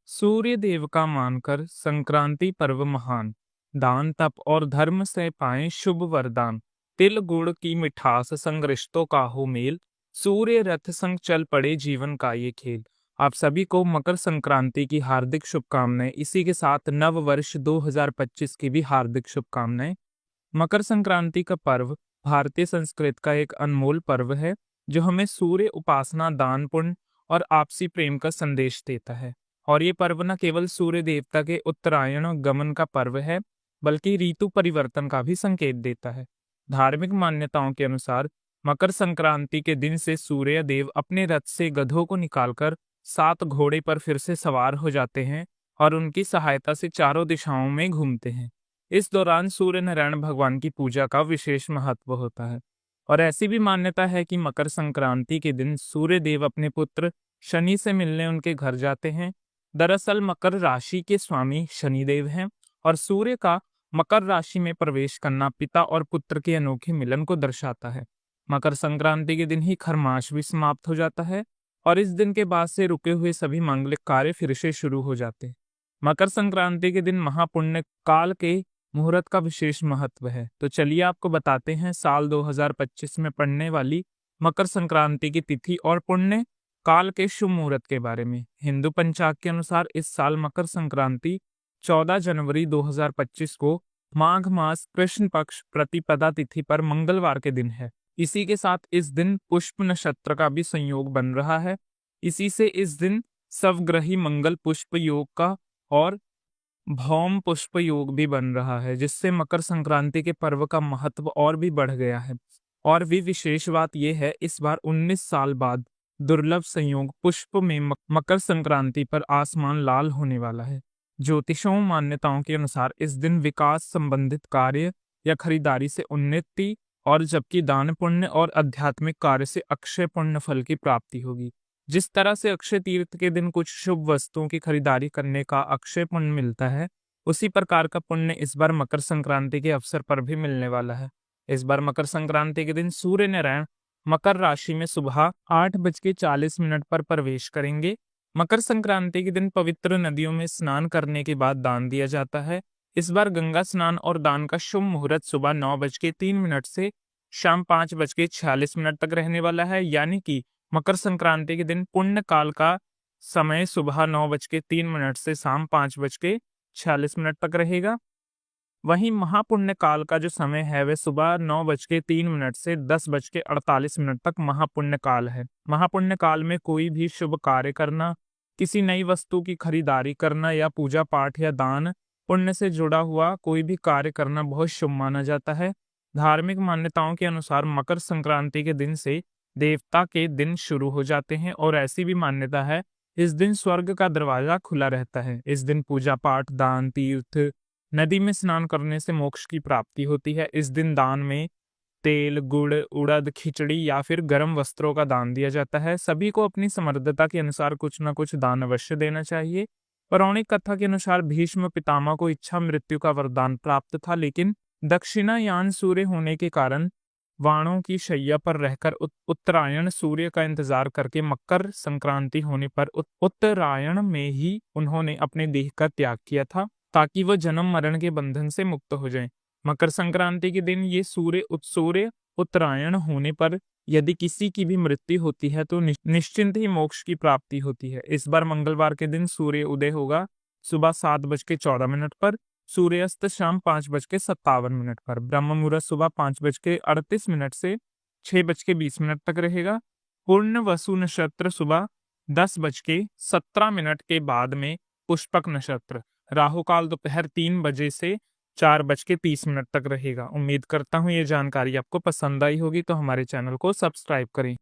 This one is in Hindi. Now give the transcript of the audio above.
सूर्य देव का मानकर संक्रांति पर्व महान। दान तप और धर्म से पाएं शुभ वरदान। तिल गुड़ की मिठास संग रिश्तों का हो मेल। सूर्य रथ संग चल पड़े जीवन का ये खेल। आप सभी को मकर संक्रांति की हार्दिक शुभकामनाएं। इसी के साथ नव वर्ष 2025 की भी हार्दिक शुभकामनाएं। मकर संक्रांति का पर्व भारतीय संस्कृति का एक अनमोल पर्व है जो हमें सूर्य उपासना, दान पुण्य और आपसी प्रेम का संदेश देता है। और ये पर्व न केवल सूर्य देवता के उत्तरायण गमन का पर्व है बल्कि ऋतु परिवर्तन का भी संकेत देता है। धार्मिक मान्यताओं के अनुसार मकर संक्रांति के दिन से सूर्य देव अपने रथ से गधों को निकालकर 7 घोड़े पर फिर से सवार हो जाते हैं और उनकी सहायता से चारों दिशाओं में घूमते हैं। इस दौरान सूर्य नारायण भगवान की पूजा का विशेष महत्व होता है। और ऐसी भी मान्यता है कि मकर संक्रांति के दिन सूर्य देव अपने पुत्र शनि से मिलने उनके घर जाते हैं। दरअसल मकर राशि के स्वामी शनिदेव हैं और सूर्य का मकर राशि में प्रवेश करना पिता और पुत्र के अनोखे मिलन को दर्शाता है। मकर संक्रांति के दिन ही खरमास भी समाप्त हो जाता है और इस दिन के बाद से रुके हुए सभी मांगलिक कार्य फिर से शुरू हो जाते हैं। मकर संक्रांति के दिन महापुण्य काल के मुहूर्त का विशेष महत्व है। तो चलिए आपको बताते हैं साल 2025 में पड़ने वाली मकर संक्रांति की तिथि और पुण्य काल के शुभ मुहूर्त के बारे में। हिंदू पंचांग के अनुसार इस साल मकर संक्रांति 14 जनवरी 2025 को माघ मास कृष्ण पक्ष प्रतिपदा तिथि पर मंगलवार के दिन है। इसी के साथ इस दिन पुष्प नक्षत्र का भी संयोग बन रहा है। इसी से इस दिन सवग्रही मंगल पुष्प योग का और भौम पुष्प योग भी बन रहा है, जिससे मकर संक्रांति के पर्व का महत्व और भी बढ़ गया है। और भी विशेष बात यह है, इस बार 19 साल बाद दुर्लभ संयोग पुष्प में मकर संक्रांति पर आसमान लाल होने वाला है। ज्योतिषों मान्यताओं के अनुसार इस दिन विकास संबंधित कार्य या खरीदारी से उन्नति और जबकि दान पुण्य और आध्यात्मिक कार्य से अक्षय पुण्य फल की प्राप्ति होगी। जिस तरह से अक्षय तीर्थ के दिन कुछ शुभ वस्तुओं की खरीदारी करने का अक्षय पुण्य मिलता है, उसी प्रकार का पुण्य इस बार मकर संक्रांति के अवसर पर भी मिलने वाला है। इस बार मकर संक्रांति के दिन सूर्य नारायण मकर राशि में सुबह 8:40 पर प्रवेश करेंगे। मकर संक्रांति के दिन पवित्र नदियों में स्नान करने के बाद दान दिया जाता है। इस बार गंगा स्नान और दान का शुभ मुहूर्त सुबह 9:03 से शाम 5:46 तक रहने वाला है। यानी कि मकर संक्रांति के दिन पुण्य काल का समय सुबह 9:03 से शाम 5:46 तक रहेगा। वहीं महापुण्य काल का जो समय है वह सुबह 9:03 से 10:48 तक महापुण्य काल है। महापुण्य काल में कोई भी शुभ कार्य करना, किसी नई वस्तु की खरीदारी करना या पूजा पाठ या दान पुण्य से जुड़ा हुआ कोई भी कार्य करना बहुत शुभ माना जाता है। धार्मिक मान्यताओं के अनुसार मकर संक्रांति के दिन से देवता के दिन शुरू हो जाते हैं और ऐसी भी मान्यता है इस दिन स्वर्ग का दरवाजा खुला रहता है। इस दिन पूजा पाठ, दान, तीर्थ, नदी में स्नान करने से मोक्ष की प्राप्ति होती है। इस दिन दान में तेल, गुड़, उड़द, खिचड़ी या फिर गर्म वस्त्रों का दान दिया जाता है। सभी को अपनी समर्थता के अनुसार कुछ न कुछ दान अवश्य देना चाहिए। पौराणिक कथा के अनुसार भीष्म पितामह को इच्छा मृत्यु का वरदान प्राप्त था, लेकिन दक्षिणायान सूर्य होने के कारण वाणों की शैया पर रहकर उत्तरायण सूर्य का इंतजार करके मकर संक्रांति होने पर उत्तरायण में ही उन्होंने अपने देह का त्याग किया था ताकि वह जन्म मरण के बंधन से मुक्त हो जाएं। मकर संक्रांति के दिन ये सूर्य उत्तरायण होने पर यदि किसी की भी मृत्यु होती है तो निश्चिंत ही मोक्ष की प्राप्ति होती है। इस बार मंगलवार के दिन सूर्य उदय होगा सुबह 7:14 पर, सूर्यास्त शाम 5:57 पर। ब्रह्म मुहूर्त सुबह 5:38 से 6:20 तक रहेगा। पूर्ण वसु नक्षत्र सुबह 10:17 के बाद में पुष्पक नक्षत्र। राहु काल दोपहर 3 बजे से 4:30 तक रहेगा। उम्मीद करता हूँ ये जानकारी आपको पसंद आई होगी, तो हमारे चैनल को सब्सक्राइब करें।